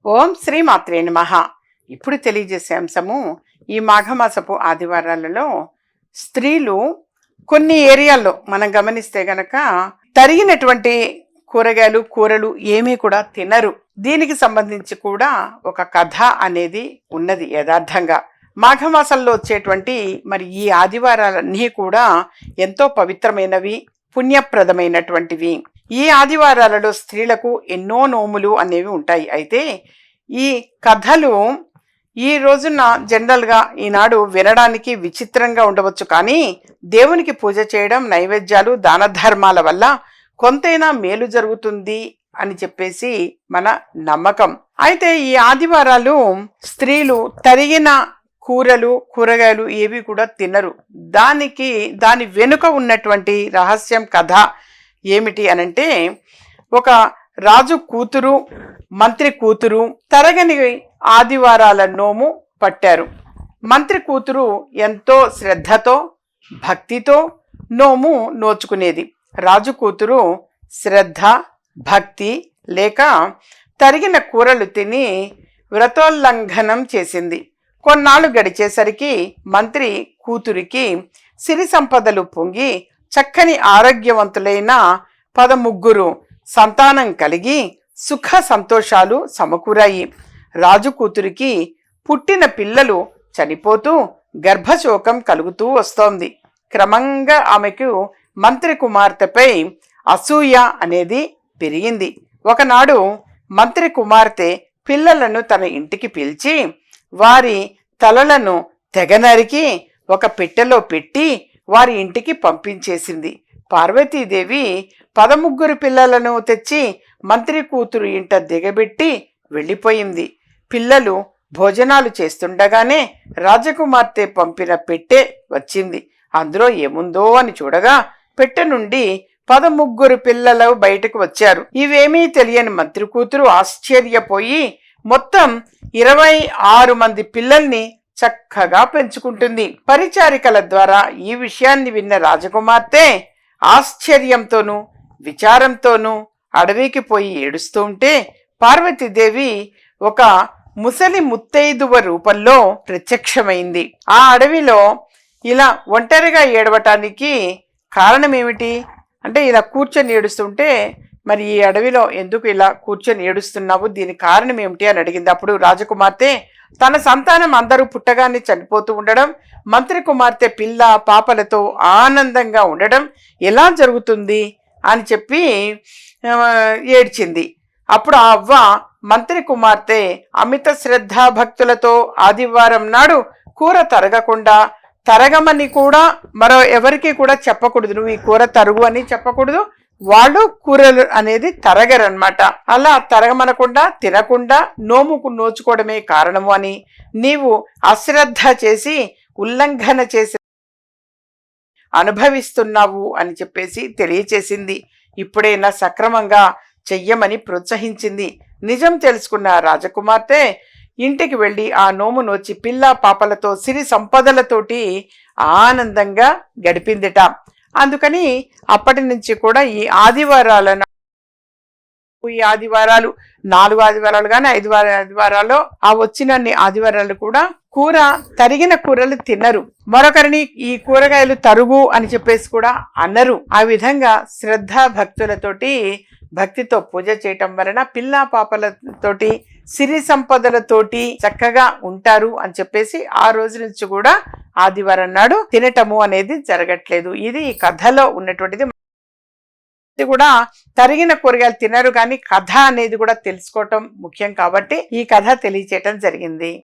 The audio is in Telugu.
ఓం శ్రీ మాత్రే నమః. ఇప్పుడు తెలియజేసే అంశము ఈ మాఘమాసపు ఆదివారాలలో స్త్రీలు కొన్ని ఏరియాల్లో మనం గమనిస్తే గనక తరిగినటువంటి కూరగాయలు కూరలు ఏమీ కూడా తినరు. దీనికి సంబంధించి కూడా ఒక కథ అనేది ఉన్నది. యథార్థంగా మాఘమాసంలో వచ్చేటువంటి మరి ఈ ఆదివారాలన్నీ కూడా ఎంతో పవిత్రమైనవి, పుణ్యప్రదమైనటువంటివి. ఈ ఆదివారాలలో స్త్రీలకు ఎన్నో నోములు అనేవి ఉంటాయి. అయితే ఈ కథలు ఈ రోజున జనరల్గా ఈనాడు వినడానికి విచిత్రంగా ఉండవచ్చు, కానీ దేవునికి పూజ చేయడం, నైవేద్యాలు, దాన ధర్మాల వల్ల కొంతైనా మేలు జరుగుతుంది అని చెప్పేసి మన నమ్మకం. అయితే ఈ ఆదివారాలు స్త్రీలు తరిగిన కూరలు కూరగాయలు ఏవి కూడా తినరు. దాని వెనుక ఉన్నటువంటి రహస్యం కథ ఏమిటి అనంటే, ఒక రాజు కూతురు మంత్రి కూతురు తరగని ఆదివారాల నోము పట్టారు. మంత్రి కూతురు ఎంతో శ్రద్ధతో భక్తితో నోము నోచుకునేది. రాజు కూతురు శ్రద్ధ భక్తి లేక తరిగిన కూరలు తిని వ్రతోల్లంఘనం చేసింది. కొన్నాళ్ళు గడిచేసరికి మంత్రి కూతురికి సిరి సంపదలు పొంగి చక్కని ఆరోగ్యవంతులైన 13 సంతానం కలిగి సుఖ సంతోషాలు సమకూరాయి. రాజు కూతురికి పుట్టిన పిల్లలు చనిపోతూ గర్భశోకం కలుగుతూ వస్తోంది. క్రమంగా ఆమెకు మంత్రి కుమార్తెపై అసూయ అనేది పెరిగింది. ఒకనాడు మంత్రి కుమార్తె పిల్లలను తన ఇంటికి పిలిచి వారి తలలను తెగనరికి ఒక పెట్టెలో పెట్టి వారి ఇంటికి పంపించేసింది. పార్వతీదేవి 13 పిల్లలను తెచ్చి మంత్రి కూతురు ఇంట దిగబెట్టి వెళ్ళిపోయింది. పిల్లలు భోజనాలు చేస్తుండగానే రాజకుమార్తె పంపిన పెట్టె వచ్చింది. అందులో ఏముందో అని చూడగా పెట్టె నుండి 13 పిల్లలు బయటకు వచ్చారు. ఇవేమీ తెలియని మంత్రి కూతురు ఆశ్చర్యపోయి మొత్తం 26 మంది పిల్లల్ని చక్కగా పెంచుకుంటుంది. పరిచారికల ద్వారా ఈ విషయాన్ని విన్న రాజకుమార్తె ఆశ్చర్యంతోనూ విచారంతోనూ అడవికి పోయి ఏడుస్తూ ఉంటే పార్వతీదేవి ఒక ముసలి ముత్తైదువ రూపంలో ప్రత్యక్షమైంది. ఆ అడవిలో ఇలా ఒంటరిగా ఏడవటానికి కారణం ఏమిటి అంటే, ఇలా కూర్చొని ఏడుస్తుంటే మరి ఈ అడవిలో ఎందుకు ఇలా కూర్చొని ఏడుస్తున్నావు, దీని కారణం ఏమిటి అని అడిగింది. అప్పుడు రాజకుమార్తె తన సంతానం అందరూ పుట్టగానే చనిపోతూ ఉండడం, మంత్రి కుమార్తె పిల్ల పాపలతో ఆనందంగా ఉండడం ఎలా జరుగుతుంది అని చెప్పి ఏడ్చింది. అప్పుడు ఆ అవ్వ మంత్రి కుమార్తె అమిత శ్రద్ధా భక్తులతో ఆదివారం నాడు కూర తరగకుండా, తరగమని కూడా మరో ఎవరికి కూడా చెప్పకూడదు, నువ్వు ఈ కూర తరుగు అని చెప్పకూడదు, వాళ్ళు కూరలు అనేది తరగరనమాట. అలా తరగమనకుండా తినకుండా నోముకు నోచుకోవడమే కారణము అని, నీవు అశ్రద్ధ చేసి ఉల్లంఘన చేసి అనుభవిస్తున్నావు అని చెప్పేసి తెలియచేసింది. ఇప్పుడైనా సక్రమంగా చెయ్యమని ప్రోత్సహించింది. నిజం తెలుసుకున్న రాజకుమార్తె ఇంటికి వెళ్ళి ఆ నోము నోచి పిల్ల పాపలతో సిరి సంపదలతోటి ఆనందంగా గడిపిందిట. అందుకని అప్పటి నుంచి కూడా ఈ ఆదివారాలను, ఈ ఆదివారాలు 4 ఆదివారాలు కానీ 5 ఆదివారాలు, ఆ వచ్చినన్ని ఆదివారాలు కూడా కూర తరిగిన కూరలు తినరు. మరొకరిని ఈ కూరగాయలు తరుగు అని చెప్పేసి కూడా అనరు. ఆ విధంగా శ్రద్ధ భక్తితో పూజ చేయటం వలన పిల్ల పాపలతోటి సిరి సంపదలతోటి చక్కగా ఉంటారు అని చెప్పేసి ఆ రోజు నుంచి కూడా ఆదివారం నాడు తినటము అనేది జరగట్లేదు. ఇది ఈ కథలో ఉన్నటువంటిది. కూడా తరిగిన కూరగాయలు తినరు, కానీ కథ అనేది కూడా తెలుసుకోవటం ముఖ్యం కాబట్టి ఈ కథ తెలియచేయటం జరిగింది.